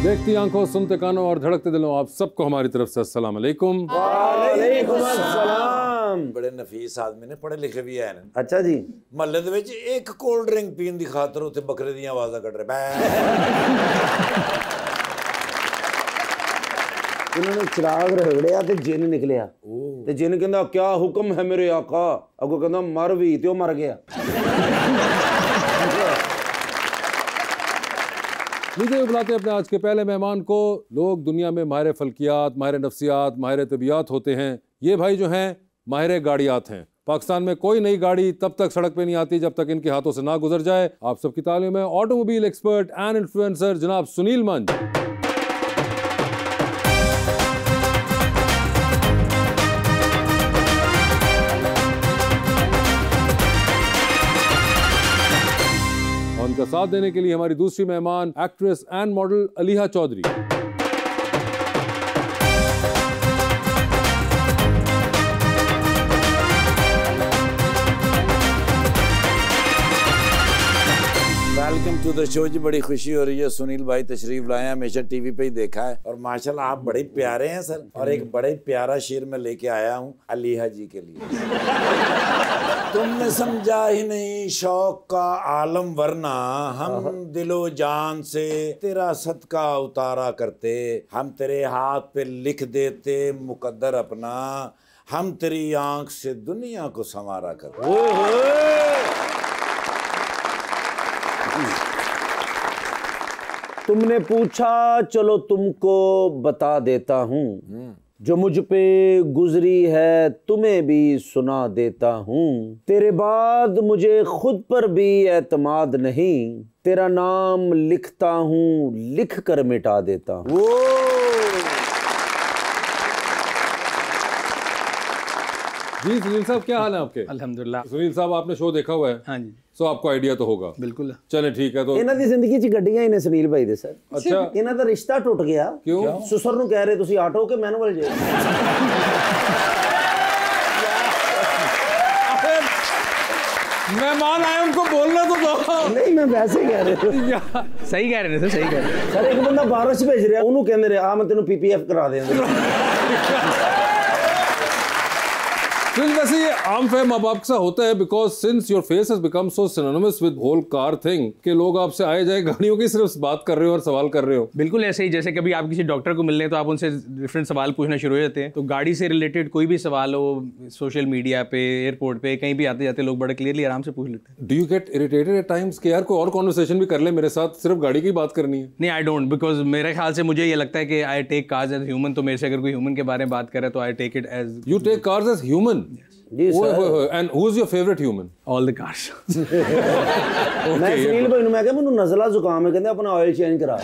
देखती आंखों, सुनते कानों और धड़कते दिलों, आप सबको हमारी तरफ से अस्सलाम वालेकुम। वालेकुम अस्सलाम। बड़े नफीस आदमी ने, पढ़े लिखे भी है। अच्छा जी। महल्ले दे विच एक कोल्ड ड्रिंक पीन दी खातर उत्ते बकरे दी आवाज़ां कट रहे। उन्होंने चिराग रगड़िया ते जिन निकलिया ते जिन कहंदा क्या हुक्म है मेरे आका, अगो कहंदा मर भी ते मर गया। लीजिए बुलाते हैं अपने आज के पहले मेहमान को। लोग दुनिया में माहिर फल्कियात, माहिर नफ्सियात, माहिर तबियात होते हैं। ये भाई जो हैं माहिर गाड़ियात हैं। पाकिस्तान में कोई नई गाड़ी तब तक सड़क पे नहीं आती जब तक इनके हाथों से ना गुजर जाए। आप सबकी तालीम है ऑटोमोबाइल एक्सपर्ट एंड इन्फ्लुएंसर जनाब सुनील मंज। उनका साथ देने के लिए हमारी दूसरी मेहमान actress and model Aleeha Chaudhry. Welcome to the show ji. बड़ी खुशी हो रही है, सुनील भाई तशरीफ लाए हैं। हमेशा टीवी पे ही देखा है और माशाल्लाह आप बड़े प्यारे हैं सर। और एक बड़े प्यारा शेर मैं लेके आया हूँ अलीहा जी के लिए। तुमने समझा ही नहीं शौक का आलम, वरना हम दिलो जान से तेरा सदका उतारा करते। हम तेरे हाथ पे लिख देते मुकद्दर अपना, हम तेरी आंख से दुनिया को संवारा करते। तुमने पूछा चलो तुमको बता देता हूँ, जो मुझ पे गुजरी है तुम्हें भी सुना देता हूँ। तेरे बाद मुझे खुद पर भी एतमाद नहीं, तेरा नाम लिखता हूँ लिख कर मिटा देता हूँ। जी सुनील साहब, क्या हाल है आपके? अल्हम्दुलिल्लाह। सुनील साहब आपने शो देखा हुआ है? हाँ जी। सो आपको आइडिया तो होगा। बिल्कुल। चले ठीक है। तो इन्हां दी जिंदगी च गड्डियां ही ने सुनील भाई दे सर। अच्छा। इन्हां दा रिश्ता टूट गया। क्यों? सुसर नूं कह रहे तुसी आटो के मैनुअल जे। मेहमान आए उनको बोलना तो दो। नहीं मैं वैसे कह रहे थे। सही कह रहे थे, सही कह रहे थे। सर एक बंदा बारिश भेज रहा उन्होंने कहंदे रहे आ मैं तेनू पीपीएफ करा देंगे। वैसे ये आम फहम अब आपके साथ होता है because since your face has become so synonymous with whole car thing कि लोग आपसे आए जाए गाड़ियों की सिर्फ बात कर रहे हो और सवाल कर रहे हो। बिल्कुल ऐसे ही जैसे कभी आप किसी डॉक्टर को मिलने तो आप उनसे डिफरेंट सवाल पूछना शुरू हो जाते हैं। तो गाड़ी से रिलेटेड कोई भी सवाल हो, सोशल मीडिया पे, एयरपोर्ट पे, कहीं भी आते जाते लोग बड़े क्लियरली आराम से पूछ लेते हैं। Do you get irritated at times कि यार कोई और कॉन्वर्सेशन भी कर ले मेरे साथ, सिर्फ गाड़ी की बात करनी है? नहीं, आई डोंट, बिकॉज मेरे ख्याल से मुझे ये लगता है कि I take cars as human. तो मेरे से अगर कोई ह्यूमन के बारे में बात करे तो I take it as. You take cars as human? जी sir. And who is your favourite human? All the cars. मैं सुनील भाई नूं मैं कहा मैनूं नज़ला जुकाम है, कहंदे अपना ऑयल चेंज करा।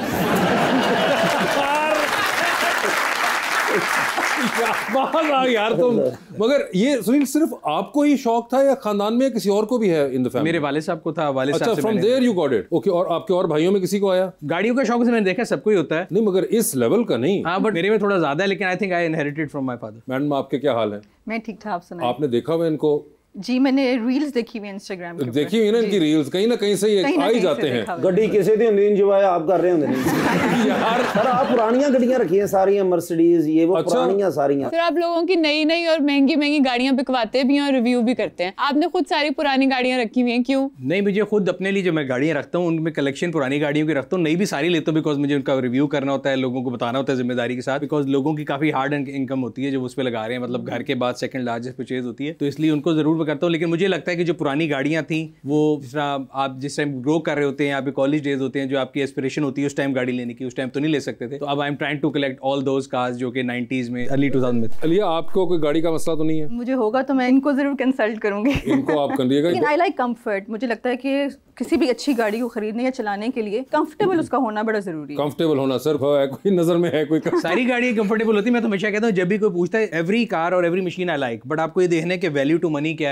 यार तुम, मगर ये सुनील सिर्फ आपको ही शौक था या खानदान में किसी और को भी है इन द फैमिली? मेरे वाले साहब को था। वाले साहब अच्छा, से from there you got it. Okay, और आपके और भाइयों में किसी को आया? गाड़ियों का शौक से मैंने देखा सबको ही होता है। नहीं मगर इस लेवल का नहीं। हाँ, बट मेरे में थोड़ा ज्यादा है, लेकिन I think I inherited from my father. Madam आपके क्या हाल है? मैं ठीक ठाक सुना। आपने देखा हुआ इनको? जी मैंने रील्स देखी हुई इंस्टाग्राम के। देखी हुई ना इनकी रील्स, कहीं ना कहीं से ये आ ही जाते हैं। गड्डी किसी दी हुंदी इंजॉय आप कर रहे होंगे नहीं यार सर। आप पुरानियां गड्डियां रखी हैं सारी, मर्सिडीज ये वो। अच्छा? पुरानियां सारी। फिर आप लोगों की नई नई और महंगी महंगी गाड़ियां बिकवाते भी हैं और रिव्यू भी करते हैं। आपने खुद सारी पुरानी गाड़ियां रखी हुई हैं, क्यों? नहीं, मुझे खुद अपने लिए जो मैं गाड़ियां रखता हूँ उनमें कलेक्शन पुरानी गाड़ियों की रखता हूँ। नई भी सारी लेता हूँ बिकॉज मुझे उनका रिव्यू करना होता है, लोगों को बताना होता है जिम्मेदारी के साथ। बिकॉज लोगों की काफी हार्ड इनकम होती है जो उस पर लगा रहे हैं, मतलब घर के बाद सेकंड लार्जेस्ट परचेज होती है, तो इसलिए उनको जरूर मैं करता हूँ। लेकिन मुझे लगता है कि जो पुरानी गाड़ियां थी वो आप जिस टाइम ग्रो कर रहे होते हैं, आपके कॉलेज डेज होते हैं, जो आपकी एस्पिरेशन होती है उस टाइम गाड़ी लेने की, उस टाइम तो नहीं ले सकते थे। तो अब I am trying to collect all those cars जो कि 90s में, अर्ली 2000 में। अलिया आपको कोई गाड़ी का मसला तो नहीं है? मुझे होगा तो मैं इनको जरूर कंसल्ट करूंगी। इनको आप करिएगा। लेकिन आई लाइक कंफर्ट। मुझे लगता है कि किसी भी अच्छी गाड़ी को खरीदने या चलाने के लिए कंफर्टेबल उसका होना बड़ा जरूरी है। कंफर्टेबल होना सर है कोई नजर में है कोई? सारी गाड़ी कंफर्टेबल होती है। मैं तो हमेशा कहता हूँ जब भी कोई पूछता है एवरी कार और every machine I like, but आपको ये देखना है कि वैल्यू टू मनी क्या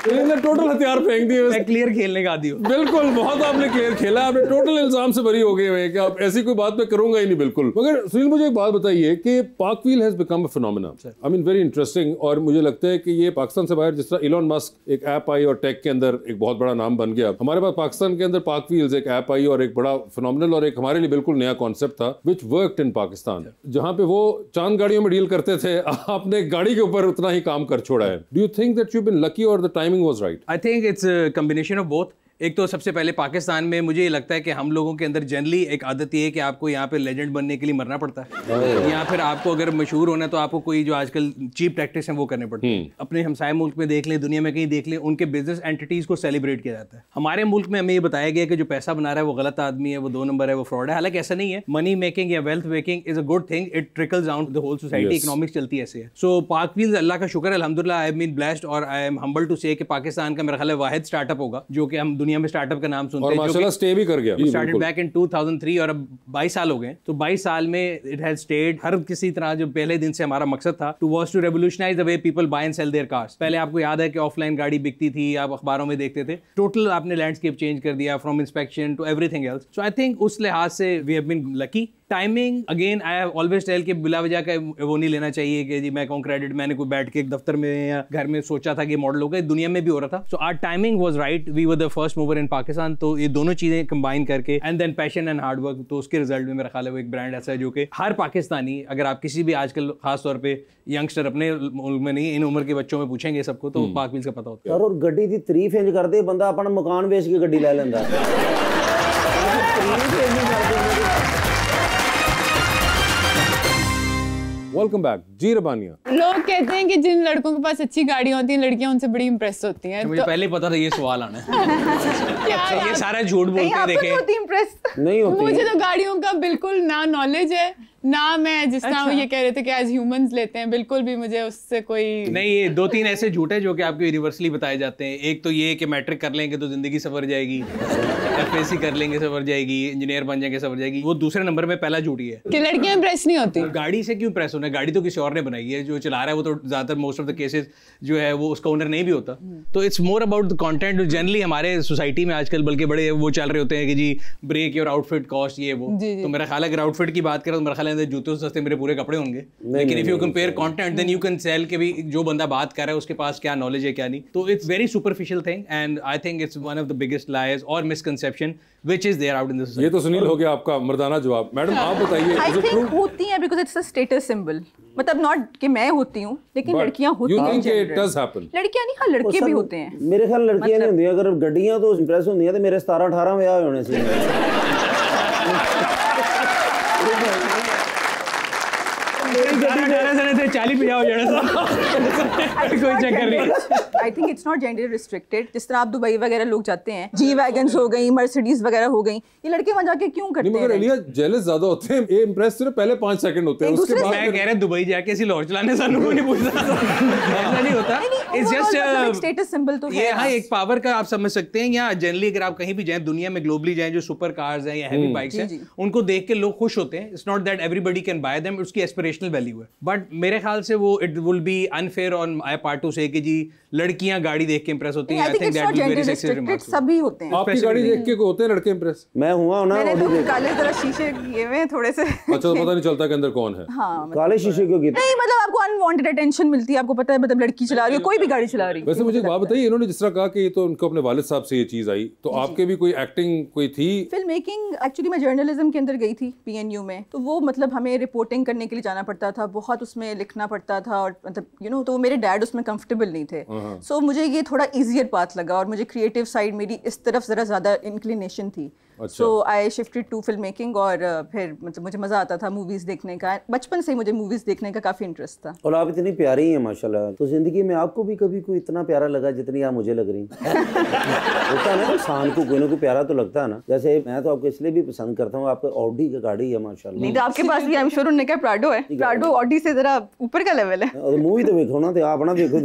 इन्होंने टोटल हथियार फेंक दिए। मैं क्लियर खेलने का आदी हूँ। बिल्कुल, बहुत आपने क्लियर खेला, आपने टोटल इल्जाम से बरी हो गए हैं कि आप ऐसी कोई बात मैं करूंगा ही नहीं बिल्कुल। मगर सुनील मुझे एक बात बताइए कि PakWheels has become a phenomena, I mean very interesting, और मुझे लगता है कि ये पाकिस्तान से बाहर जिस तरह इलॉन मस्क एक ऐप आई और टेक के अंदर एक बहुत बड़ा नाम बन गया, हमारे पास पाकिस्तान के अंदर पार्कव्हील्स एक ऐप आई और एक बड़ा फिनोमिनल और एक हमारे लिए बिल्कुल नया कॉन्सेप्ट था विच वर्कड इन पाकिस्तान। जहां पे वो चांद गाड़ियों में डील करते थे, आपने गाड़ी के ऊपर उतना ही काम कर छोड़ा है। Do you think that you been lucky और the timing was right? I think it's combination of both. एक तो सबसे पहले पाकिस्तान में मुझे ये लगता है कि हम लोगों के अंदर जनरली एक आदत ये है कि आपको यहाँ पे लेजेंड बनने के लिए मरना पड़ता है, या फिर आपको अगर मशहूर होना है तो आपको कोई जो आजकल चीप प्रैक्टिस है वो करने पड़ते हैं। अपने हमसाय मुल्क में देख लें, दुनिया में कहीं देख लें, उनके बिजनेस एंटिटीज को सेलिब्रेट किया जाता है। हमारे मुल्क में हमें ये बताया गया कि जो पैसा बना रहा है वो गलत आदमी है, वो 2 नंबर है, वो फ्रॉड है। हालांकि ऐसा नहीं है। मनी मेकिंग या wealth making is a good thing, it trickles down the whole society. Economics चलती है ऐसे है। सो पार्कव्हील्स, अल्लाह का शुक्र है, अल्हम्दुलिल्लाह, आई एम बीन ब्लेस्ड और आई एम हम्बल टू से कि पाकिस्तान का मेरा ख्याल है वाहिद स्टार्टअप होगा जो कि हम दुनिया में स्टार्टअप का नाम और माशाल्लाह स्टे भी कर गया। स्टार्टेड बैक इन 2003 और अब 22 साल हो गए। तो 22 साल में इट हैज स्टेड। हर किसी तरह जो पहले दिन से हमारा मकसद था to was to revolutionise the way people buy and sell their cars. पहले आपको याद है कि ऑफलाइन गाड़ी बिकती थी, आप अखबारों में देखते थे। टोटल आपने लैंडस्केप चेंज कर दिया, from inspection to everything else. So I think उस लिहाज से we have been lucky. Timing again I have always tell कि बिला वजह का वो नहीं लेना चाहिए कि जी मैं कहूँ क्रेडिट मैंने कोई बैठ के एक दफ्तर में या घर में सोचा था कि मॉडल होगा, दुनिया में भी हो रहा था। So our timing was right, we were the first mover in Pakistan. तो ये दोनों चीजें कंबाइन करके and then passion and hard work, तो उसके रिजल्ट में मेरा ख्याल है वो एक ब्रांड ऐसा है जो कि हर पाकिस्तानी, अगर आप किसी भी आजकल खास तौर पे यंगस्टर अपने मुल्क में नहीं इन उम्र के बच्चों में पूछेंगे सबको तो पार्कव्हील्स का पता होता है। और गड्डी दी तारीफ इंज करदे बंदा अपना मकान बेच के गड्डी ले लेंदा। वेलकम बैक जी रबानिया। लोग कहते हैं कि जिन लड़कों के पास अच्छी गाड़ियां होती हैं लड़कियां उनसे बड़ी इंप्रेस होती हैं। मुझे पहले ही पता था ये सवाल आना है। ये सारा झूठ बोलते हैं, देखें नहीं होती। मुझे तो गाड़ियों का बिल्कुल ना नॉलेज है ना मैं जिस तरह ये कह रहे थे कि एज ह्यूमंस लेते हैं, बिल्कुल भी मुझे उससे कोई नहीं। ये 2-3 ऐसे झूठ है जो कि आपको यूनिवर्सली बताए जाते हैं। एक तो ये कि मैट्रिक कर लेंगे तो जिंदगी सवर जाएगी, एफएससी कर लेंगे सवर जाएगी, इंजीनियर बन जाएंगे सवर जाएगी। वो दूसरे नंबर में पहला झूठ ही है कि लड़कियां इंप्रेस नहीं होती। गाड़ी से क्यों इंप्रेस होना है? गाड़ी तो किसी और ने बनाई है, जो चला रहा है वो तो ज्यादातर मोस्ट ऑफ द केसेस जो है वो उसका ओनर नहीं भी होता। तो it's more about the content. Generally हमारे सोसाइटी में आजकल बल्कि बड़े वो चल रहे होते हैं कि जी ब्रेक और आउटफिट कॉस्ट ये वो। तो मेरा ख्याल है अगर आउटफिट की बात करें तो मेरा ख्याल है जूते से सस्ते पूरे कपड़े होंगे, लेकिन if you compare content then you can sell के भी जो बंदा बात कर रहा है उसके पास क्या नॉलेज है क्या नहीं। तो it's very superficial thing and I think it's one of the biggest liars और misconception which is there out in the society. ये तो सुनील हो गया आपका मर्दाना जवाब। मैडम आप बताइए। आई थिंक होती हैं because it's a status symbol. मतलब नॉट कि मैं होती हूं, लेकिन लड़कियां होती हैं। It does happen. लड़कियां नहीं, हाँ लड़के भी होते हैं। मेरे ख्याल लड़कियां नहीं होंदी। अगर गड्डियां तो इंप्रेस होंदी तो मेरे 17-18 विआह होने से। आई think it's not gender restricted. जिस तरह आप दुबई वगैरह लोग जाते हैं, जी वैगन्स हो गई, मर्सिडीज वगैरह हो गई, ये लड़के वहां जाके क्यों करते हैं? मगर एलिया जेलस ज्यादा होते हैं। ये इंप्रेस सिर्फ पहले 5 सेकंड होते हैं, उसके बाद मैं कह रहा दुबई जाके ऐसी लाहौर चलाने सानू कोई नहीं पूछता। ऐसा नहीं होता। इट्स जस्ट स्टेटस सिंबल तो है। ये हाँ एक पावर का आप समझ सकते हैं। या जनरली अगर आप कहीं भी जाएं दुनिया में ग्लोबली जाएं, जो सुपर कार्स हैं या हैवी बाइक्स हैं उनको देख के लोग खुश होते हैं। It's not that everybody can buy them, उसकी एस्पिरेशनल वैल्यू है। बट मेरे ख्याल से वो it will be unfair on my part two से कि जी लड़कियां गाड़ी देख के इंप्रेस होती हैं। I think that will be very sexy remark. सभी होते हैं। आपकी गाड़ी देख के होते हैं लड़के इंप्रेस? मैं हुआ ना मैंने तो काले तरह शीशे किए हुए थोड़े से। अच्छा तो पता नहीं चलता कि अंदर कौन है। हाँ काले शीशे क्यों किए? नहीं मतलब आपको अनवांटेड अटेंशन मिलती है। आपको पता है मतलब लड़की चला रही है, कोई भी गाड़ी चला रही है। वैसे मुझे एक बात बताइए, इन्होंने जिस तरह कहा कि तो उनको अपने वालिद साहब से ये चीज आई, तो आपके भी कोई एक्टिंग कोई थी? फिल्म मेकिंग एक्चुअली मैं जर्नलिज्म के अंदर गई थी PNU में। तो वो मतलब हमें रिपोर्टिंग करने के लिए जाना पड़ता था, बहुत उसमें लिखना पड़ता था और मतलब तो मेरे डैड उसमें कंफर्टेबल नहीं थे। सो मुझे ये थोड़ा ईजियर पाथ लगा और मुझे क्रिएटिव साइड मेरी इस तरफ जरा ज्यादा इंक्लिनेशन थी। So I shifted to film making और फिर मतलब मुझे मजा आता था मूवीज देखने का। बचपन से मुझे मूवीज देखने का काफी इंटरेस्ट था। और आप इतनी प्यारी हैं माशाल्लाह। तो जिंदगी में आपको भी कभी कोई इतना प्यारा लगा जितनी आप मुझे लग रही होता है ना, इंसान को कोई ना कोई प्यारा तो लगता है ना। जैसे मैं तो आपको इसलिए भी पसंद करता हूँ, आपको ऑडी की गाड़ी है माशाल्लाह। नहीं तो आपके पास भी आई एम श्योर उन्होंने क्या प्राडो है। प्राडो ऑडी से जरा ऊपर का लेवल है। और मूवी तो देखो ना, तो आप ना देखो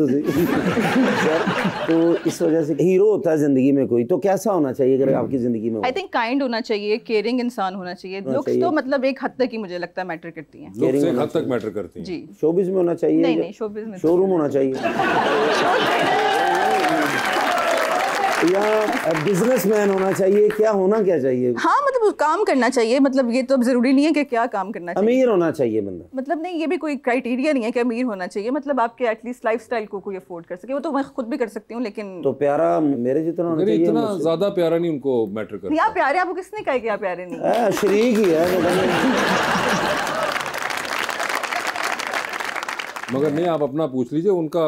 तो इस वजह से हीरो होता है जिंदगी में कोई तो कैसा होना चाहिए अगर आपकी जिंदगी में? आई थिंक काइंड होना चाहिए, केयरिंग इंसान होना चाहिए। लुक्स तो मतलब एक हद तक ही मुझे लगता है मैटर करती हैं। लुक्स एक हद तक मैटर करती हैं। जी शोबिज में होना चाहिए? नहीं शोबिज में शोरूम होना चाहिए। या बिजनेसमैन होना चाहिए, क्या होना क्या चाहिए? हाँ मतलब काम करना चाहिए, मतलब ये तो अब जरूरी नहीं है कि क्या काम करना चाहिए। अमीर होना चाहिए बंदा? मतलब नहीं, ये भी कोई क्राइटेरिया नहीं है कि अमीर होना चाहिए, मतलब आपके एटलीस्ट लाइफस्टाइल को कोई अफोर्ड कर सके, वो तो मैं खुद भी कर सकती हूँ, लेकिन तो प्यारा मेरे जितना होना चाहिए। इतना ज्यादा प्यारा नहीं उनको मैटर करता। नहीं आप प्यारे, आपको किसने कहा कि आप प्यारे नहीं? शरीक ही है मगर नहीं, आप अपना पूछ लीजिए, उनका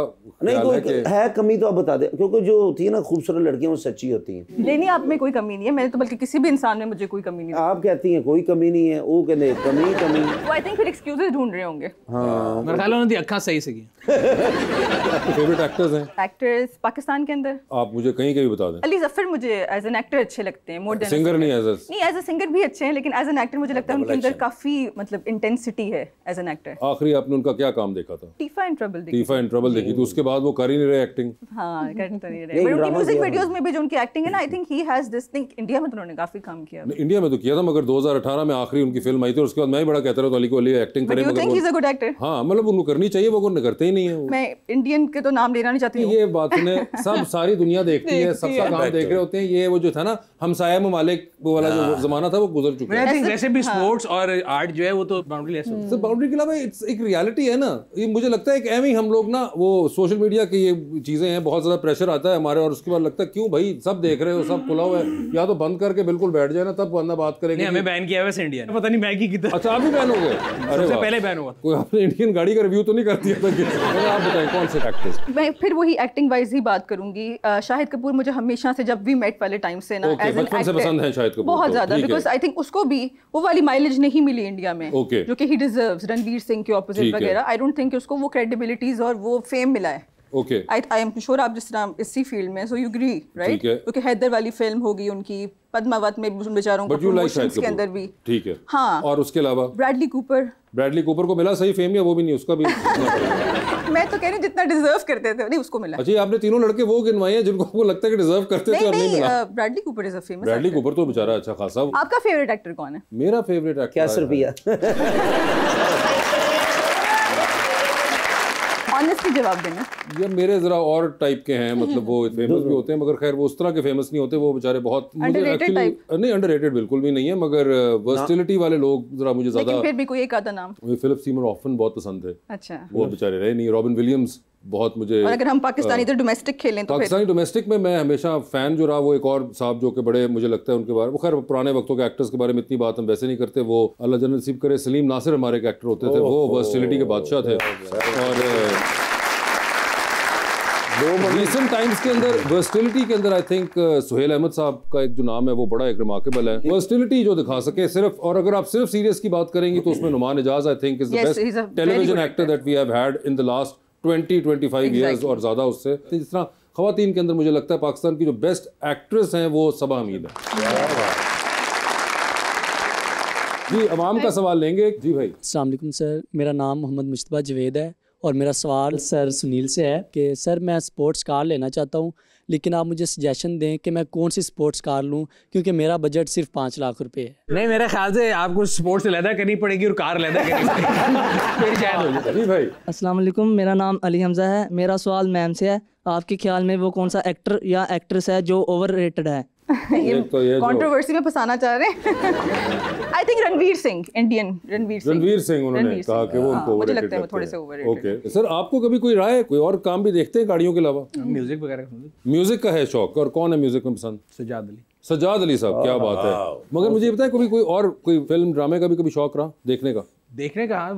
नहीं ख्याल कोई है कि है कमी तो आप बता दें, क्योंकि जो होती है ना खूबसूरत लड़कियां वो सच्ची होती हैं। नहीं नहीं, आप में कोई कमी नहीं है, मैंने तो बल्कि किसी भी इंसान में मुझे कोई कमी नहीं है। आप कहती हैं कोई कमी नहीं है, वो कहते कमी कमी। वो आई थिंक फिर एक्सक्यूजेस ढूंढ रहे होंगे। हाँ मेरे ख्याल में उनकी अक्खा सही से की। फेवरेट एक्टर्स हैं एक्टर्स पाकिस्तान के अंदर आप मुझे कहीं के भी बता दें। अली जफर मुझे एज एन एक्टर अच्छे लगते हैं, मोर देन सिंगर नहीं एज नहीं, एज अ सिंगर भी अच्छे हैं, लेकिन एज एन एक्टर मुझे लगता है उनके अंदर काफी मतलब इंटेंसिटी है एज एन एक्टर। आखिरी आपने उनका क्या काम देखा था? टीफा एंड ट्रबल देखी। टीफा एंड ट्रबल देखी, तो उसके बाद वो कर ही नहीं रहे एक्टिंग। हाँ कर तो नहीं रहे, बट उनकी म्यूजिक वीडियोस में भी जो उनकी एक्टिंग है ना, I think he has this thing. India में तो उन्होंने काफी काम किया। इंडिया में तो किया था, मगर 2018 में आखिरी उनकी फिल्म आई थी, और उसके बाद मैं ही बड़ा कहता रहा था अली को अली एक्टिंग करें, you think he is a good actor? हाँ मतलब उनको करनी चाहिए, वो करते ही नहीं है। मैं इंडियन के तो नाम लेना नहीं चाहती हूँ। ये बात ने सब सारी दुनिया देखती है, सबका काम देख रहे होते हैं। ये वो जो था ना हमसाया ममालिक वो वाला जो जमाना था वो गुजर चुका है। वैसे भी स्पोर्ट्स और आर्ट जो है वो तो बाउंड्री लेस होता है। तो बाउंड्री के अलावा एक रियलिटी है ना, ये मुझे लगता है कि एम ही हम लोग ना वो सोशल मीडिया की ये चीजें हैं, बहुत ज्यादा प्रेशर आता है हमारे, और उसके बाद लगता है क्यों भाई सब देख रहे हो, सब खुला हुआ है, या तो बंद करके बिल्कुल बैठ जाए ना, तब बंदा बात करेंगे। हमें बैन किया है वैसे इंडिया ने, पता नहीं मैगी की अच्छा आप भी बैन हो गए? अरे सबसे पहले बैन हुआ। कोई आपने इंडियन गाड़ी का रिव्यू तो नहीं कर दिया था? आप बताएं कौन से एक्टर्स? मैं फिर वही एक्टिंग वाइज ही बात करूंगी। शाहिद कपूर मुझे हमेशा से जब वी मेट वाले टाइम से ना Okay, एज एन बचपन से पसंद है शाहिद कपूर बहुत तो, ज्यादा, ठीक है। बिकॉज आई थिंक उसको भी वो वाली माइलेज नहीं मिली इंडिया में Okay. जो कि ही डिजर्व्स, रणवीर सिंह के ऑपोजिट ठीक है। वगैरह। आई डोंट थिंक उसको वो क्रेडिबिलिटीज और वो फेम मिला है। ओके आई एम श्योर आप जिस तरह इसी फील्ड में, सो यू एग्री राइट? ठीक है। क्योंकि हैदर वाली फिल्म होगी उनकी, पद्मावत में भी उन बेचारों को but you like Shahid promotions के अंदर भी। ठीक है। हाँ। और उसके अलावा ब्रैडली कूपर को मिला सही फेम या वो भी नहीं? उसका भी मैं तो कह रही हूँ जितना डिजर्व करते थे नहीं उसको मिला। अच्छा ये आपने तीनों लड़के वो गिनवाए हैं जिनको आपको लगता है कि डिजर्व करते थे और नहीं मिला? Bradley Cooper is a famous. Bradley Cooper तो बेचारा अच्छा खासा। आपका फेवरेट एक्टर कौन है? मेरा फेवरेट एक्टर क्या रुपया? ऑनेस्टली जवाब देना। ये मेरे जरा और टाइप के हैं, मतलब वो फेमस भी होते हैं मगर खैर वो उस तरह के फेमस नहीं होते, वो बेचारे बहुत Underrated type? नहीं अंडररेटेड बिल्कुल भी नहीं है, मगर वर्सटिलिटी वाले लोग जरा मुझे ज्यादा। लेकिन फिर भी कोई एक आधा नाम। मुझे फिलिप सीमर ऑफन बहुत पसंद है। अच्छा। वो बेचारे रहे नहीं। रॉबिन विलियम्स बहुत मुझे। और अगर हम पाकिस्तानी तो डोमेस्टिक खेलें तो फिर पाकिस्तानी डोमेस्टिक में मैं हमेशा फैन जो रहा वो एक और साहब जो कि बड़े मुझे लगता है उनके बारे में, खैर पुराने वक्तों के एक्टर्स के बारे में इतनी बात हम वैसे नहीं करते, वो अल्लाह जन्नत नसीब करे, सलीम नासिर हमारे के एक्टर होते थे, वो वर्सटिलिटी के बादशाह थे। और रिसेंट टाइम्स के अंदर वर्सटिलिटी के अंदर आई थिंक सुहेल अहमद साहब का एक जो नाम है वो बड़ा एक रिमार्केबल है, वर्सटिलिटी जो दिखा सके सिर्फ। और अगर आप सिर्फ सीरियस की बात करेंगी तो उसमें Nauman Ijaz I think is the Yes, he's a best very television good actor that we have had in the last 20-25 years और ज्यादा उससे। जिस तरह खवातीन के अंदर मुझे लगता है पाकिस्तान की जो बेस्ट एक्ट्रेस हैं वो सबा हमीद है। जी अवाम का सवाल लेंगे। जी भाई अस्सलाम वालेकुम सर, मेरा नाम मोहम्मद मुश्तबा जवेद है और मेरा सवाल सर सुनील से है कि सर मैं स्पोर्ट्स कार लेना चाहता हूँ, लेकिन आप मुझे सजेशन दें कि मैं कौन सी स्पोर्ट्स कार लूँ, क्योंकि मेरा बजट सिर्फ 5 लाख रुपए है। नहीं मेरे ख्याल से आपको स्पोर्ट्स लैदा करनी पड़ेगी और कार लैदा करनी पड़ेगी, मेरी शायद हो जाए। जी भाई अस्सलाम वालेकुम, मेरा नाम अली हमजा है। मेरा सवाल मैम से है, आपके ख्याल में वो कौन सा एक्टर या एक्ट्रेस है जो ओवररेटेड है? ये तो ये कंट्रोवर्सी में फंसाना चाह रहे हैं। I think Ranveer Singh, Indian Ranveer Singh उन्होंने रणवीर कहा सिंह, कि वो हाँ, उनको मुझे overrated लगता है वो लगते थोड़े हैं। से ओवररेटेड। ओके सर आपको कभी कोई राय, कोई और काम भी देखते हैं गाड़ियों के अलावा? म्यूजिक वगैरह का सुनते? म्यूजिक का है शौक, और कौन है म्यूजिक में पसंद? सज्जाद अली। सज्जाद अली साहब, क्या बात है। मगर मुझे बताया कभी कोई और कोई फिल्म ड्रामे का भी कभी शौक रहा देखने का? देखने का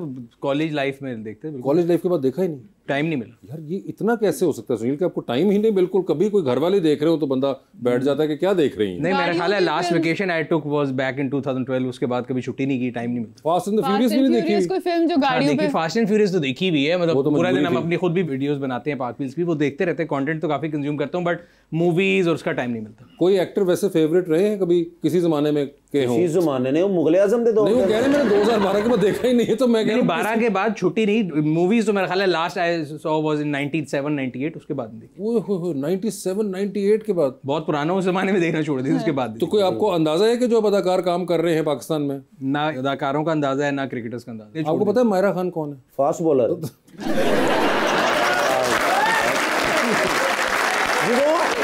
कॉलेज लाइफ में देखते हैं, कॉलेज लाइफ के बाद देखा ही नहीं? टाइम नहीं मिला यार ये इतना कैसे हो सकता है सुनील कि आपको टाइम ही नहीं बिल्कुल? कभी कोई घर वाले देख रहे हो तो बंदा बैठ जाता है कि क्या देख रही हैं। नहीं मेरा ख्याल है last vacation I took was back in 2012, उसके बाद कभी छुट्टी नहीं की, टाइम नहीं मिलता। फास्ट एंड द फ्यूरियस भी नहीं देखी? कोई फिल्म जो गाड़ियों पे फास्ट एंड फ्यूरियस तो देखी भी है, वो मतलब तो पूरा दिन मजबूरी हम थी। अपनी खुद भी वीडियोस बनाते हैं, पाक व्हील्स भी वो देखते रहते हैं, कंटेंट तो काफी कंज्यूम करता हूँ, बट मूवीज और उसका टाइम नहीं मिलता। कोई एक्टर वैसे फेवरेट रहे हैं कभी किसी जमाने में के हो? इसी जमाने ने वो मुगले आजम दे दो। नहीं वो कह रहे हैं मैंने 2012 के बाद देखा ही नहीं है, तो मैं कह रहा हूँ 12 के बाद छुट्टी नहीं, मूवीज तो मेरा ख्याल है last I saw was in 97-98, उसके बाद नहीं देखी। ओए होए 97-98 के बाद? बहुत पुराना उस जमाने में देखना छोड़ दी, उसके बाद तो कोई आपको अंदाजा है कि जो अब अदाकार काम कर रहे हैं पाकिस्तान में? ना अदाकारों का अंदाजा है ना क्रिकेटर्स का अंदाजा है। आपको पता है मायरा खान कौन है? Fast bowler.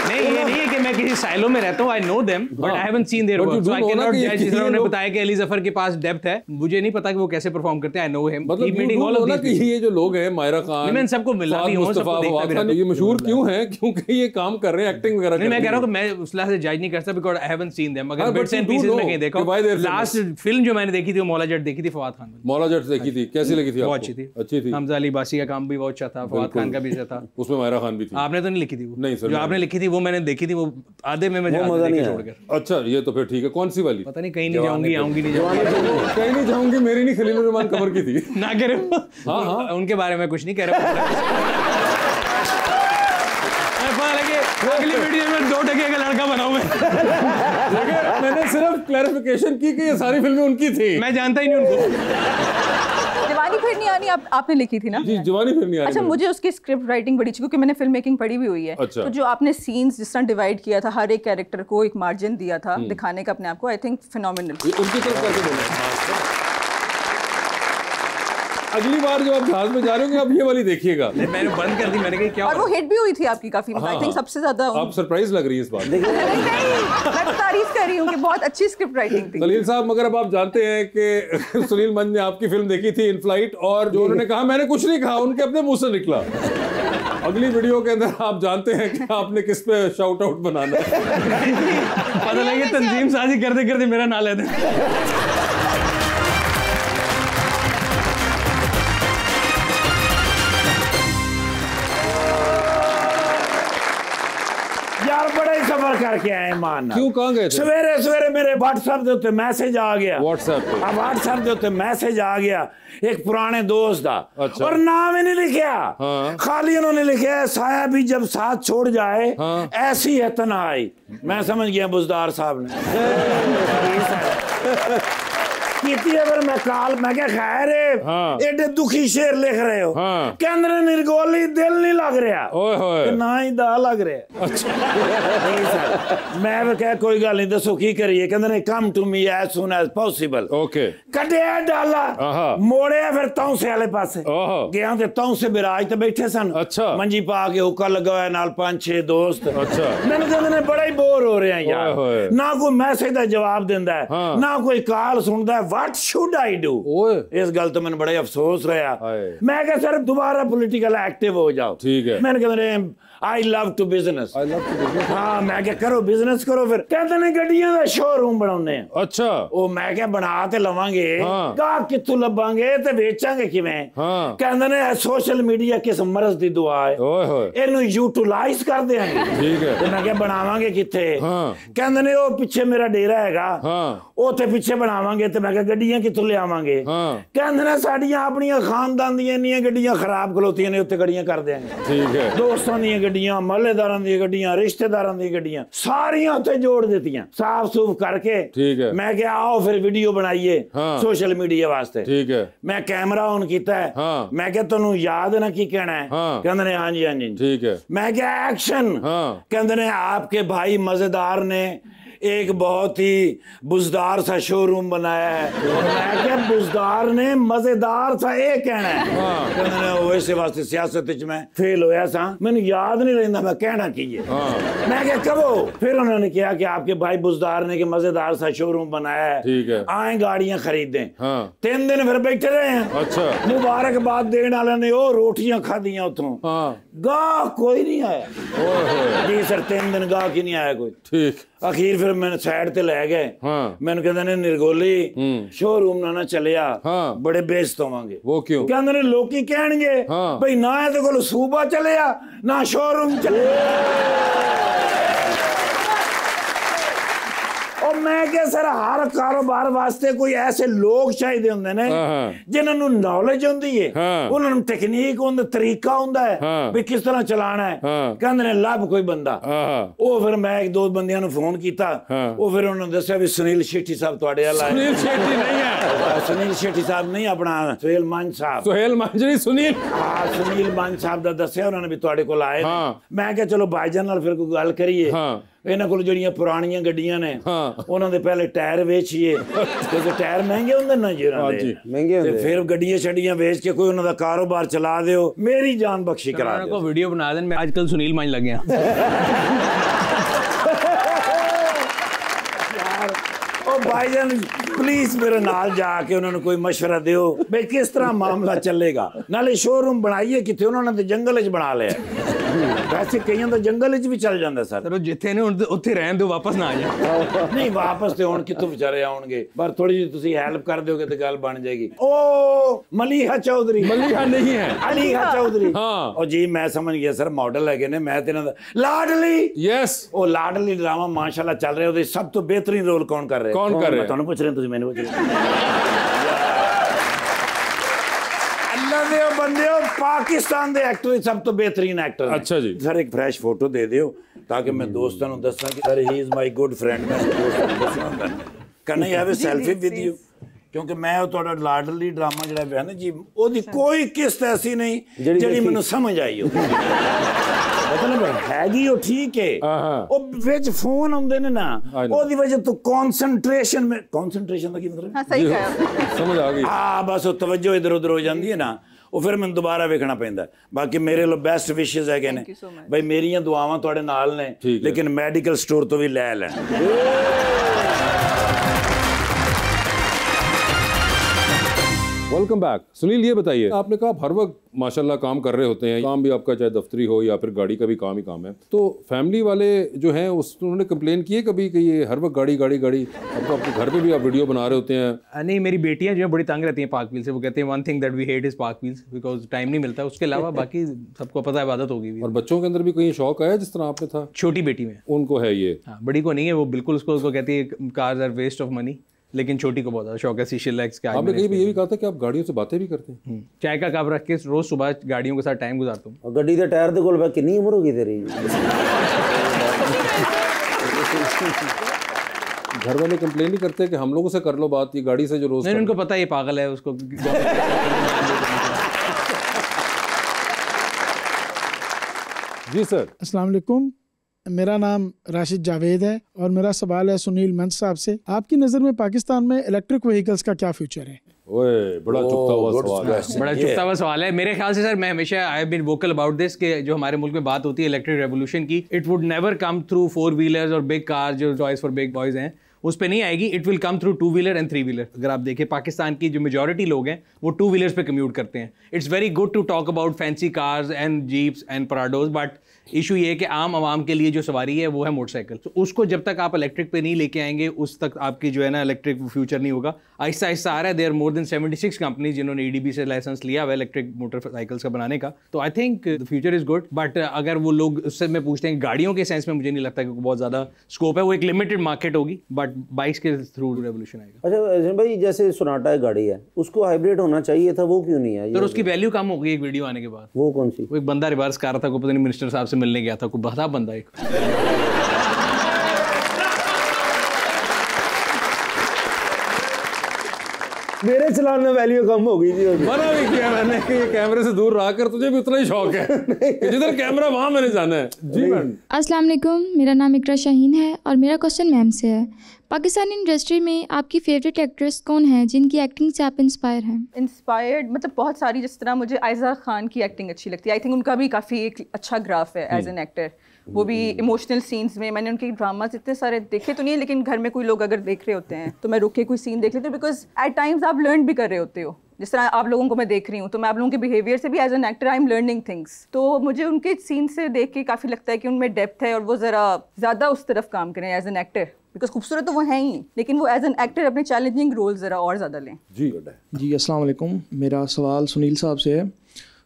नहीं ये नहीं है कि मैं किसी साइलो में रहता हूँ, I know them but I haven't seen their work, so I can not जज। जिस तरह उन्होंने बताया कि अली जफर के पास डेप्थ है, मुझे नहीं पता कि वो कैसे परफॉर्म करते हैं। आई नो हिम, मतलब मीटिंग ऑल ऑफ दिस। ये जो लोग हैं, मायरा खान, मैं सबको मिला भी हूं, सबको देखता भी हूं। ये मशहूर क्यों हैं? क्योंकि ये काम कर रहे हैं, एक्टिंग वगैरह। नहीं, मैं कह रहा हूं कि मैं उस तरह से जज नहीं कर सकता because I haven't seen them. अगर बिट्स एंड पीसेस में कहीं देखा, लास्ट फिल्म जो मैंने देखी थी वो मौला जट देखी थी, फवाद खान। मौला जट देखी थी, कैसी लगी थी आपको? अच्छी थी, अच्छी थी। हमजा अली बासी का काम भी बहुत अच्छा था, फवाद खान का भी अच्छा था, उसमें मायरा खान भी थी। आपने तो नहीं लिखी थी वो? नहीं सर, जो आपने लिखी थी वो मैंने देखी थी, वो आधे में मैं छोड़कर। अच्छा, ये तो फिर ठीक है। कौन सी वाली? पता नहीं, कहीं नहीं जाऊंगी, आऊंगी नहीं जाऊंगी, कहीं नहीं जाऊंगी मेरी नहीं, खलील रहमान कमर की थी ना करे। हाँ, उनके बारे में कुछ नहीं कह रहा। अगली वीडियो में 2 टके का लड़का बनाऊं मैं। मैंने सिर्फ क्लैरिफिकेशन की कि ये सारी फिल्में उनकी थी, मैं जानता ही नहीं उनको। जवानी फिर नहीं आनी आपने लिखी थी ना? जी, जवानी फिर नहीं आनी। अच्छा, मुझे उसकी स्क्रिप्ट राइटिंग बड़ी अच्छी, क्योंकि मैंने फिल्म मेकिंग पढ़ी भी हुई है। अच्छा। तो जो आपने सीन्स जिस तरह डिवाइड किया था, हर एक कैरेक्टर को एक मार्जिन दिया था दिखाने का अपने आप को, आई थिंक फिनोमिनल। उनकी तरफ करके बोलो। अगली बार जब आप जहाज में जा रहे हो आप ये वाली देखिएगा। मैंने बंद कर दी, मैंने कहा क्या, और वो हिट भी हुई थी आपकी काफी, आई थिंक सबसे ज्यादा। आप सरप्राइज लग रही है इस बात। मैं तारीफ कर रही हूँ कि बहुत अच्छी स्क्रिप्ट राइटिंग थी। खलील साहब, मगर अब आप जानते हैं कि सुनील मंच ने आपकी फिल्म देखी थी इन फ्लाइट, और जो उन्होंने कहा मैंने कुछ नहीं कहा, उनके अपने मुंह से निकला। अगली वीडियो के अंदर आप जानते हैं कि आपने किस पे शाउट आउट बनाना है। पता लगे तंजीम साजी करते करते मेरा नाम ले दें। यार बड़ा ही सफर करके आए मान। क्यों, कहाँ गए थे? सवेरे सवेरे मेरे व्हाट्सएप दे उत्ते मैसेज आ गया। व्हाट्सएप पे? अब व्हाट्सएप दे उत्ते मैसेज आ गया एक पुराने दोस्त दा। अच्छा। और नाम ही नहीं लिखा। हाँ। खाली उन्होंने लिखा है साया भी जब साथ छोड़ जाए। हाँ। ऐसी है तन्हाई। मैं समझ गया बुजदार साहब ने कीती अगर मैं काल मैं क्या खैर हाँ। एडे दुखी शेर लिख रहे हो। हाँ। कहंदे निर्गोली दिल नहीं लग रहा। ओए होए। ना ही दा लग रहा। अच्छा। नहीं सर, मैं भी कह कोई गल नहीं, दसो की करिए। कहंदे ने come to me as soon as possible. Okay. कटिया डाला, मोड़िया फिर तौसे वाले पासे गया ते तौसे बिराज ते बैठे सन। अच्छा। मंजी पा के हुक्का लगा हुआ नाल 5-6 दोस्त। अच्छा। मैंने कहंदे ने बड़ा ही बोर हो रहे हैं यार, ना कोई मैसेज दा जवाब दिंदा है, ना कोई कॉल सुनदा है। What should I do? इस गल तो मैंने बड़ा ही अफसोस रहा। मैं क्या सर दोबारा पॉलिटिकल एक्टिव हो जाओ। ठीक है। मैंने कहते I love to business। हाँ, मैं क्या करो बिजनेस करो। फिर कहते ने गड्डियां दा शोरूम बनाउने। अच्छा। ओ मैं क्या बना ते लवांगे, गाहक कित्थों लभांगे ते बेचांगे किवें? कहंदे ने सोशल मीडिया किस मर्ज दी दुआ है, इहनू यूटिलाइज कर देंगे। ठीक है। ते मैं क्या बनावांगे कित्थे? कहंदे ने ओ पिछे मेरा डेरा हैगा, ओथे पिछे बनावांगे। ते मैं क्या गड्डियां कित्थों ले आवांगे? कहंदे ने साडियां अपनियां खानदान दियां इन्नियां गड्डियां खराब खलोतियां ने, उत्ते गड्डियां कर देंगे। ठीक है। दोस्तों दी गड्डियां, महल्लेदारां दी गड्डियां, रिश्तेदारां दी गड्डियां सारियां उत्ते जोड़ दित्तियां साफ सूफ करके। ठीक है। मैं क्या आओ फिर वीडियो बनाइए सोशल मीडिया वास्ते। ठीक है। मैं कैमरा ऑन कीता है। मैं क्या तुहानू याद ना की कहना है? कहंदे ने हां जी हां जी। ठीक है। मैं क्या एक्शन? कहंदे ने आपके भाई मजेदार ने एक बहुत ही बुजदार सा शोरूम बनाया है। मैं क्या बुजदार ने मजेदार सा ये कहना है? वैसे वास्ते सियासत में फेल होया सा, मैंने याद नहीं रहता मैं कहना की है। मैं क्या कहो? फिर उन्होंने कहा कि आपके भाई बुजदार ने कि मजेदार सा शोरूम बनाया है। ठीक है। आए गाड़ियां खरीदें। 3 दिन फिर बैठे रहे हैं। अच्छा। मुबारकबाद देने वाले ने वो रोटियां खादियां उतों। गाह कोई नहीं आया। जी सर, 3 दिन गाह की नहीं आया कोई। ठीक। अखीर फिर मैंने साइड ते ले गए। मैंने कहते ने निर्गोली शोरूम ना चलिया, बड़े बेइज्जत होवांगे। वो क्यों? कहंदे ने लोकी कहणगे भाई ना ਇਹਦੇ ਕੋਲ सूबा चलिया ना शोरूम चलिया। और मैं क्या सर हर कारोबार वास्ते कोई ऐसे लोग चाहिए होंगे ने जिन्होंने नॉलेज होंदी है, उन्होंने टेक्निक होंदा, तरीका होंदा है भी किस तरह चलाना है। कहंदे ने लभ कोई बंदा। ओ फिर मैं 1-2 बंदियां नु फोन कीता। ओ फिर उन्होंने दस्या भी सुनील शेट्टी साहब तुहाडे वाला है। सुनील शेट्टी नहीं है, सुनील शेट्टी साहब नहीं, अपना सुहेल मंच साहब। सुहेल मंच नहीं, सुनील। हां, सुनील मंच साहब दा दस्या उन्होंने भी तुहाडे कोल आए। मैं क्या चलो भाईजान नाल फिर कोई गल करिए। इन्हां कोल जड़ियां पुरानियां गड्डियां ने उन्हां दे पहले टायर वेचिए, क्योंकि टायर महंगे होंदे ना जी उन्हां दे, महंगे होंदे। फिर गड्डियां छड्डियां बेच के कोई उन्हां दा कारोबार चला दियो, मेरी जान बख्शी करा दियो। वीडियो बना देन, मैं आजकल सुनील मंच लग गया। भाईजान प्लीज मेरे नाल जाके उन्होंने कोई मशवरा दियो भाई किस तरह मामला चलेगा। नाले शोरूम बनाइए कितने उन्होंने तो जंगल च बना लिया, वैसे कई तो जंगल च भी चल जाता सर। जिथे ने उत्थे रहन दो, वापस ना आ जाए। नहीं वापस तो हुण कित्थों बेचारे आउणगे, पर थोड़ी जी तुसीं हेल्प कर दोगे तो गल बन जाएगी। ओ मलीहा चौधरी, मलीहा नहीं है, अलीहा चौधरी। हाँ और जी मैं समझ गया सर, मॉडल है ने मैं तेना लाडली। यस, ओ लाडली ड्रामा माशाल्लाह चल रहा है, सब तो बेहतरीन रोल कौन कर रहे हैं? कौन कर रहे हैं? तुहानू पूछ रहे हैं, तुसीं मैनू पूछ रहे अल्लाह दे बंदेओ, पाकिस्तान दे एक्टर सब तो बेहतरीन एक्टर। अच्छा जी सर एक फ्रेश फोटो दे दियो ताकि मैं दोस्तों को दसा कि sir he is my good friend. मैं दोस्तों को दसना होंदा can I have a selfie with you, क्योंकि मैं वो तुहाडा लाडली ड्रामा जिहड़ा है ना जी, ओदी कोई किस्त ऐसी नहीं जिहड़ी मैनू समझ आई हो। मतलब हैगी वो ठीक है, वो विच फोन आउंदे ने ना, ओदी वजह तो कंसंट्रेशन दा की मतलब? हां सही कहा, समझ आ गई। हाँ बस वो तवज्जो इधर उधर हो जाती है ना, वो फिर मैं दोबारा वेखना पैंदा। बाकी मेरे लो बेस्ट विशेस है ने भाई, मेरियां दुआवां तुहाडे नाल ने, लेकिन मेडिकल स्टोर तो भी लै लैन। Welcome back. सुनील ये बताइए, आपने कहा आप हर वक्त माशाल्लाह काम कर रहे होते हैं, काम भी आपका चाहे दफ्तरी हो या फिर गाड़ी का भी काम ही काम है, तो फैमिली वाले जो हैं उन्होंने कंप्लेन की है कभी कि ये हर वक्त गाड़ी गाड़ी गाड़ी? अब तो आपके घर पे भी आप वीडियो बना रहे होते हैं। नहीं, मेरी बेटियां जो है बड़ी तंग रहती हैं पार्क व्हील से। वो कहते हैं one thing that we hate is park wheels because time नहीं मिलता। उसके अलावा बाकी सबको पता है इबादत होगी भी। और बच्चों के अंदर भी कहीं शौक आया जिस तरह आपने था? छोटी बेटी में उनको है ये, हाँ, बड़ी को नहीं है। वो बिल्कुल उसको कहती है cars are waste of money, लेकिन छोटी को बहुत ज़्यादा शौक है सीशल लाइक्स का। आपने कहीं भी ये भी कहा था कि आप गाड़ियों से बातें भी करते हैं? चाय का कप रख के रोज सुबह गाड़ियों के साथ टाइम गुजारता हूँ। और गड्डी दे टायर दे कोल बा कितनी उम्र होगी तेरी? घर वाले कंप्लेन नहीं करते कि हम लोगों से कर लो बात, ये गाड़ी से जो रोज? नहीं, उनको पता है ये पागल है, उसको जी सर। अस्सलाम वालेकुम, मेरा नाम राशिद जावेद है और मेरा सवाल है सुनील मंच साहब से। आपकी नज़र में पाकिस्तान में इलेक्ट्रिक व्हीकल्स का क्या फ्यूचर है? ओए बड़ा चुपता हुआ सवाल है, बड़ा चुपता हुआ सवाल है। मेरे ख्याल से सर, मैं हमेशा I have been vocal about this कि जो हमारे मुल्क में बात होती है इलेक्ट्रिक रेवोल्यूशन की, it would never come through 4 wheelers और बिग कार जो चॉइस फॉर बिग बॉयज हैं उस पे नहीं आएगी। It will come through 2 wheeler and 3 wheeler. अगर आप देखें पाकिस्तान की जो मेजॉरिटी लोग हैं वो 2 व्हीलर्स पे कम्यूट करते हैं। It's very good to talk about fancy cars and jeeps and Prados, but issue ये है कि आम आवाम के लिए जो सवारी है वो है मोटरसाइकिल। तो उसको जब तक आप इलेक्ट्रिक पे नहीं लेके आएंगे उस तक आपकी जो है ना इलेक्ट्रिक फ्यूचर नहीं होगा। आहिस्ता आहिस्ता आ रहा है। देयर मोर देन 76 कंपनीज जिन्होंने EDB से लाइसेंस लिया हुआ है इलेक्ट्रिक मोटरसाइकिल्स का बनाने का। तो I think the future is good, but अगर वो लोग उससे मैं पूछते हैं गाड़ियों के सेंस में मुझे नहीं लगता कि बहुत ज़्यादा स्कोप है। वो एक लिमिटेड मार्केट होगी, बट बाइक्स के थ्रू रेवोल्यूशन आएगा। अच्छा भाई, जैसे सोनाटा गाड़ी है उसको हाइब्रिड होना चाहिए था, वो क्यों नहीं है? तो उसकी वैल्यू कम हो गई एक वीडियो आने के बाद। वो कौन सी? वो एक बंदा रिवर्स कर रहा था, को पता नहीं मिनिस्टर साहब से मिलने गया था, को बता बंदा एक मेरे चलाने में वैल्यू कम हो गई थी। मना भी किया मैंने कि ये कैमरे से दूर रह कर तुझे भी उतना ही शौक है कि जिधर कैमरा वहां मैंने जाना है। जी मैम। अस्सलाम वालेकुम, मेरा नाम इकरा शाहीन है और मेरा क्वेश्चन मैम से है। पाकिस्तानी इंडस्ट्री में आपकी फेवरेट एक्ट्रेस कौन है जिनकी एक्टिंग से आप इंस्पायर हैं? इंस्पायर्ड मतलब बहुत सारी, जिस तरह मुझे आयज़ा खान की एक्टिंग अच्छी लगती है। आई थिंक उनका भी काफ़ी एक अच्छा ग्राफ है एज एन एक्टर। वो भी इमोशनल सीन्स में, मैंने उनके ड्रामास इतने सारे देखे तो नहीं है, लेकिन घर में कोई लोग अगर देख रहे होते हैं तो मैं रुक के कोई सीन देख लेती हूँ, बिकॉज एट टाइम्स आप लर्न भी कर रहे होते हो। जिस तरह आप लोगों को मैं देख रही हूँ तो मैं आप लोगों के बिहेवियर से भी as an actor I am learning things. तो मुझे उनके सीन से देख के काफ़ी लगता है कि उनमें डेप्थ है और वो ज़रा ज़्यादा उस तरफ काम करें एज एन एक्टर, बिकॉज खूबसूरत तो वो हैं ही, लेकिन वो एज एन एक्टर अपने चैलेंजिंग रोल ज़रा और ज़्यादा लें। जी अस्सलाम वालेकुम, मेरा सवाल सुनील साहब से है।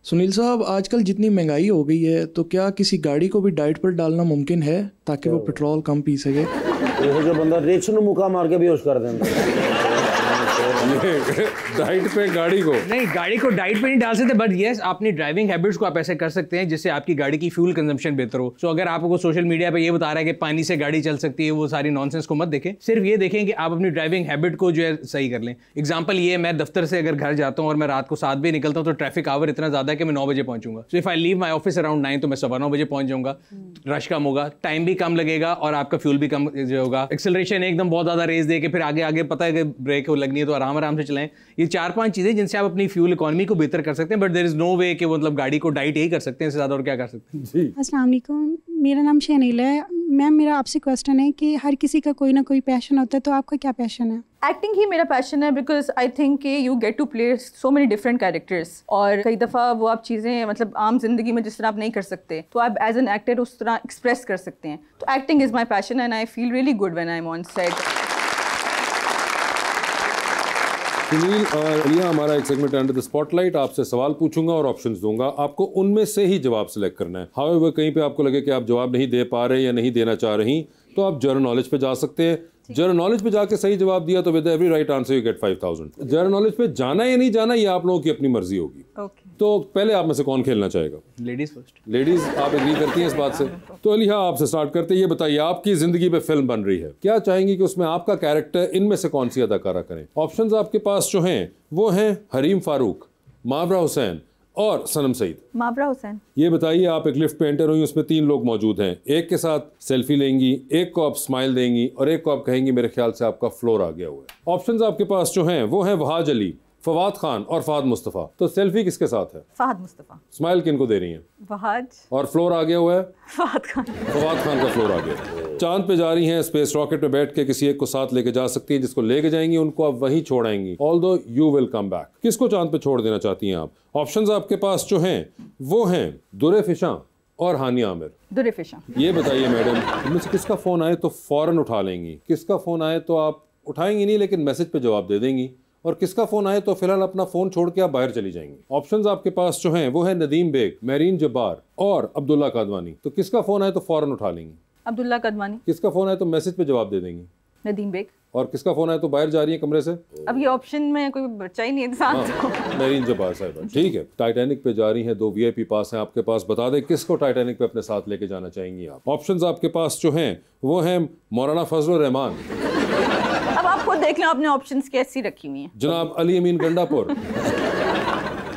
सुनील साहब, आजकल जितनी महंगाई हो गई है तो क्या किसी गाड़ी को भी डाइट पर डालना मुमकिन है ताकि वो पेट्रोल कम पी सके? जो बंदा रिच नु मुका मार के बेहोश कर देता डाइट पे गाड़ी को नहीं, गाड़ी को डाइट पे नहीं डाल सकते, बट यस अपनी ड्राइविंग हैबिट्स को आप ऐसे कर सकते हैं जिससे आपकी गाड़ी की फ्यूल कंजम्पशन बेहतर हो। सो अगर आपको सोशल मीडिया पे ये बता रहा है कि पानी से गाड़ी चल सकती है, वो सारी नॉनसेंस को मत देखें। सिर्फ ये देखें कि आप अपनी ड्राइविंग हैबिट को जो है सही कर लें। एग्जाम्पल ये, मैं दफ्तर से अगर घर जाता हूँ और मैं रात को 7 बजे निकलता हूँ तो ट्रैफिक आवर इतना ज़्यादा है कि मैं 9 बजे पहुँचूंगा। So if I leave my office around 9 तो मैं 9:15 बजे पहुँच जाऊँगा। रश कम होगा, टाइम भी कम लगेगा और आपका फ्यूल भी कम जो होगा। एक्सेलरेशन एकदम बहुत ज़्यादा रेस दे के फिर आगे आगे पता है कि ब्रेक लगनी है तो आराम आराम से चलाएं। ये 4-5 चीज़ें जिनसे आप अपनी फ्यूल इकोनॉमी को बेहतर कर सकते हैं, बट देयर इज नो वे कि मतलब गाड़ी को डाइट यही कर सकते हैं, इससे ज़्यादा और क्या कर सकते हैं। अस्सलाम वालेकुम, मेरा नाम शनील है मैम। मेरा आपसे क्वेश्चन है कि हर किसी का कोई ना कोई पैशन होता है, तो आपका क्या पैशन है? एक्टिंग ही मेरा पैशन है, बिकॉज आई थिंक कि you get to play so many different characters, और कई दफ़ा वो आप चीज़ें मतलब आम जिंदगी में जिस तरह आप नहीं कर सकते तो आप एज एन एक्टर उस तरह एक्सप्रेस कर सकते हैं। तो acting is my passion and I feel really good when I am on set. Sunil और अलिया, हमारा एक सेगमेंट अंडर द स्पॉटलाइट, आपसे सवाल पूछूंगा और ऑप्शंस दूंगा, आपको उनमें से ही जवाब सिलेक्ट करना है। हाउएवर कहीं पे आपको लगे कि आप जवाब नहीं दे पा रहे या नहीं देना चाह रही, तो आप जनरल नॉलेज पे जा सकते हैं। जनरल नॉलेज पे जाके सही जवाब दिया तो with every right answer you get 5000। General knowledge पे जाना या नहीं जाना ये आप लोगों की अपनी मर्जी होगी। तो पहले आप में से कौन खेलना चाहेगा? Ladies first. लेडीज, आप एग्री करती हैं इस बात से? तो अलिया, आपसे स्टार्ट करते हैं। ये बताइए, आपकी जिंदगी पे फिल्म बन रही है, क्या चाहेंगी कि उसमें आपका कैरेक्टर इनमें से कौन सी अदाकारा करें? ऑप्शंस आपके पास जो हैं वो हैं हरीम फारूक, मावरा हुसैन और सनम सईद। मावरा हुसैन। ये बताइए, आप एक लिफ्ट पे एंटर हुई, उसमें 3 लोग मौजूद हैं, एक के साथ सेल्फी लेंगी, एक को आप स्माइल देंगी और एक को आप कहेंगी मेरे ख्याल से आपका फ्लोर आ गया हुआ है। ऑप्शंस आपके पास जो हैं वो हैं वहाज अली, फवाद खान और फहद मुस्तफ़ा। तो सेल्फी किसके साथ है? फहद मुस्तफ़ा। स्माइल किनको दे रही हैं? वहाज। और फ्लोर आ गया हुआ है? फहद खान। फवाद खान का फ्लोर आ गया। चांद पे जा रही हैं, स्पेस रॉकेट पे बैठ के किसी एक को साथ लेके जा सकती हैं, जिसको लेके जाएंगी उनको आप वहीं छोड़ आएंगी, although you will come back. किसको चांद पे छोड़ देना चाहती हैं आप? ऑप्शंस आपके पास जो हैं वो हैं दुरे फिशा और हानिया आमिर। दुरे फिशा। ये बताइए मैडम, इनमें से किसका फोन आए तो फौरन उठा लेंगी, किसका फोन आए तो आप उठाएंगी नहीं लेकिन मैसेज पे जवाब दे देंगी, और किसका फोन आए तो फिलहाल अपना फोन छोड़ के आप बाहर चली जाएंगी? ऑप्शंस आपके पास जो हैं वो है नदीम बेग, मेरीन जब्बार और अब्दुल्ला कादवानी। तो किसका फोन आए तो फौरन उठा लेंगी? अब्दुल्ला कादवानी। किसका फोन आए तो मैसेज पे जवाब दे देंगी? नदीम बेग। और किसका फोन आए तो बाहर जा रही है कमरे से? अब ये ऑप्शन में कोई बच्चा ही नहीं है साथ। मेरीन जब्बार साहिबा। ठीक है, टाइटैनिक पे जा रही हैं, 2 VIP पास हैं आपके पास, बता दें किसको टाइटैनिक पे अपने साथ लेके जाना चाहेंगी आप? ऑप्शंस आपके पास जो हैं वो हैं मौलाना फजलुर रहमान। अब आप खुद देख लें, आपने ऑप्शंस कैसी रखी हुई हैं। जनाब अली अमीन गंडापुर।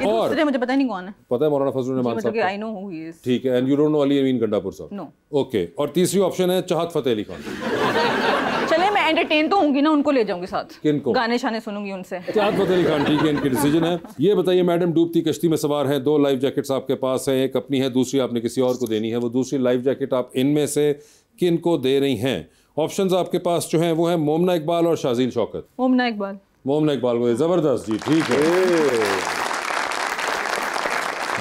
और मुझे पता नहीं कौन है। पता है मौलाना Fazlur Rehman Sahab? I know who he is. ठीक है, and you don't know Ali Amin Gandapur Sahab? No. Okay, और तीसरी ऑप्शन है चाहत फतेह अली खान। चले, मैं एंटरटेन तो होंगी ना, उनको ले जाऊंगी साथ। किनको? गाने शाने सुनूंगी उनसे। चाहत फतेह अली खान। ठीक है, इनकी डिसीजन है। ये बताइए मैडम, डूबती कश्ती में सवार हैं, 2 लाइफ जैकेट्स आपके पास हैं, एक अपनी है, दूसरी आपने किसी और को देनी है। वो दूसरी लाइफ जैकेट आप इनमें से किन को दे रही हैं? ऑप्शंस आपके पास जो हैं वो है मोमना इकबाल और शाजील शौकत। मोमना इकबाल। मोमना इकबाल को। जबरदस्त जी, ठीक है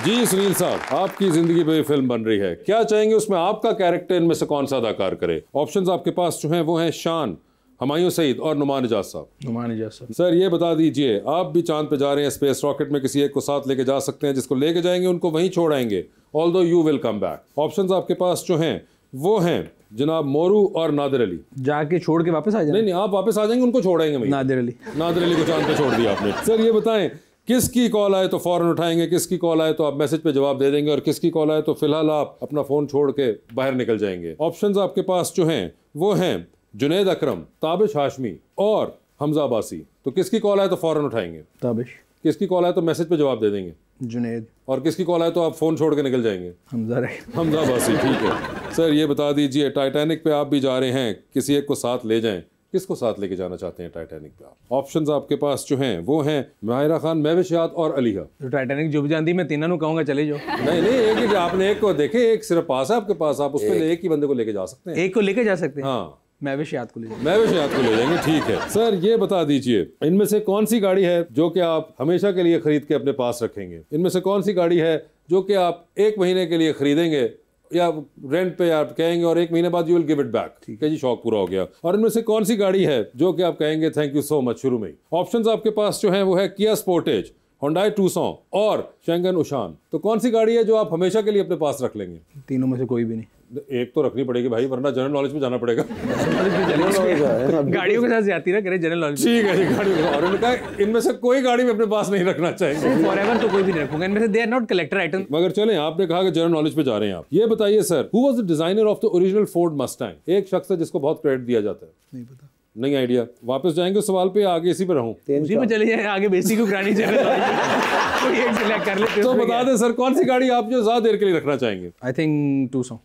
जी। सुनील साहब, आपकी जिंदगी पे फिल्म बन रही है, क्या चाहेंगे उसमें आपका कैरेक्टर इनमें से कौन सा अदाकार करे? ऑप्शंस आपके पास जो हैं वो हैं शान, हुमायूं सईद और नुमान इजाज साहब। नुमान इजाज साहब। सर ये बता दीजिए, आप भी चांद पे जा रहे हैं, स्पेस रॉकेट में किसी एक को साथ लेके जा सकते हैं, जिसको लेके जाएंगे उनको वहीं छोड़ आएंगे, although you will come back. Options आपके पास जो हैं वो हैं जनाब मोरू और नादिर अली। जाके छोड़ के वापस आ जाए? नहीं, आप वापस आ जाएंगे, उनको छोड़ेंगे। नादिर अली। नादिर अली को चांद पे छोड़ दिया आपने। सर ये बताएं, किसकी कॉल आए तो फौरन उठाएंगे, किसकी कॉल आए तो आप मैसेज पे जवाब दे देंगे, और किसकी कॉल आए तो फिलहाल आप अपना फोन छोड़ के बाहर निकल जाएंगे? ऑप्शंस आपके पास जो हैं वो हैं जुनैद अकरम, ताबिश हाशमी और हमजा अब्बासी। तो किसकी कॉल आए तो फौरन उठाएंगे? ताबिश। किसकी कॉल आए तो मैसेज पे जवाब दे देंगे? जुनैद। और किसकी कॉल आए तो आप फोन छोड़ के निकल जाएंगे? हमजा अब्बासी। ठीक है सर, ये बता दीजिए, टाइटैनिक पे आप भी जा रहे हैं, किसी एक को साथ ले जाएं, किसको साथ लेके जाना चाहते हैं टाइटैनिक पे आप? ऑप्शंस आपके पास जो हैं वो हैं माहिरा खान, महविशात और अलीहा। तो टाइटैनिक जो भी जानती, मैं तीनों कहूँगा चले जाओ। नहीं, एक ही, आपने एक को देखे, एक सिर्फ पास है आपके पास, आप उसमें एक ही बंदे को लेके जा सकते हैं। एक को लेके जा सकते हैं? हाँ, महविशात को ले जाएंगे। महविशात को ले जाएंगे। ठीक है सर, ये बता दीजिए, इनमें से कौन सी गाड़ी है जो कि आप हमेशा के लिए खरीद के अपने पास रखेंगे? इनमें से कौन सी गाड़ी है जो कि आप 1 महीने के लिए खरीदेंगे या रेंट पे आप कहेंगे और 1 महीने बाद you will give it back? ठीक है जी, शौक पूरा हो गया। और इनमें से कौन सी गाड़ी है जो कि आप कहेंगे थैंक यू सो मच शुरू में ही? ऑप्शंस आपके पास जो है वो है किया स्पोर्टेज, हुंडई टूसॉन और शेंगन उशान। तो कौन सी गाड़ी है जो आप हमेशा के लिए अपने पास रख लेंगे? तीनों में से कोई भी नहीं। एक तो रखनी पड़ेगी भाई, वरना जनरल नॉलेज में जाना पड़ेगा। गाड़ियों के साथ जाती ना करे जनरल नॉलेज। ठीक है जी, गाड़ियों। और उन्होंने कहा इनमें से कोई गाड़ी में अपने पास नहीं रखना चाहेंगे। फॉरएवर तो कोई भी नहीं रखूंगा, इनमें से they are not collector item. मगर चलें, आपने कहा कि जनरल नॉलेज पे जा रहे हैं आप। ये बताइए sir, who was the designer of the original Ford Mustang? एक शख्स है जिसको बहुत क्रेडिट दिया जाता है। नहीं पता। नहीं आइडिया? वापस जाएंगे उस सवाल पे, आगे इसी पे रहूं? उसी में चले जाए, आगे बेसिक को करानी चाहिए। कोई एक सिलेक्ट कर लेते। तो बता दें सर, कौन सी गाड़ी आप जो ज्यादा देर के लिए रखना चाहेंगे? I think Tucson.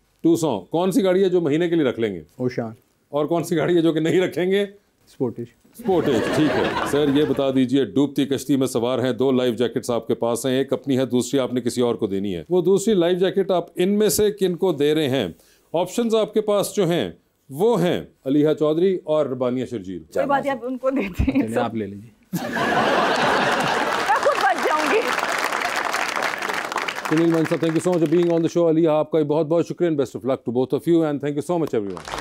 कौन सी गाड़ी है जो महीने के लिए रख लेंगे? ओशान। और कौन सी गाड़ी है जो कि नहीं रखेंगे? स्पोर्टेज। ठीक है सर, ये बता दीजिए, डूबती कश्ती में सवार हैं, 2 लाइफ जैकेट्स आपके पास हैं, एक अपनी है, दूसरी आपने किसी और को देनी है। वो दूसरी लाइफ जैकेट आप इनमें से किन को दे रहे हैं? ऑप्शंस आपके पास जो हैं वो हैं अलीहा चौधरी और रबानिया शर्जील। कोई बात नहीं, आप उनको देते हैं। चलिए, आप ले लीजिए। मैं खुद बच जाऊंगी। Sunil Mansa, thank you so much for being on the show. Aleeha, आपका बहुत बहुत शुक्रिया and best of luck to both of you and thank you so much everyone.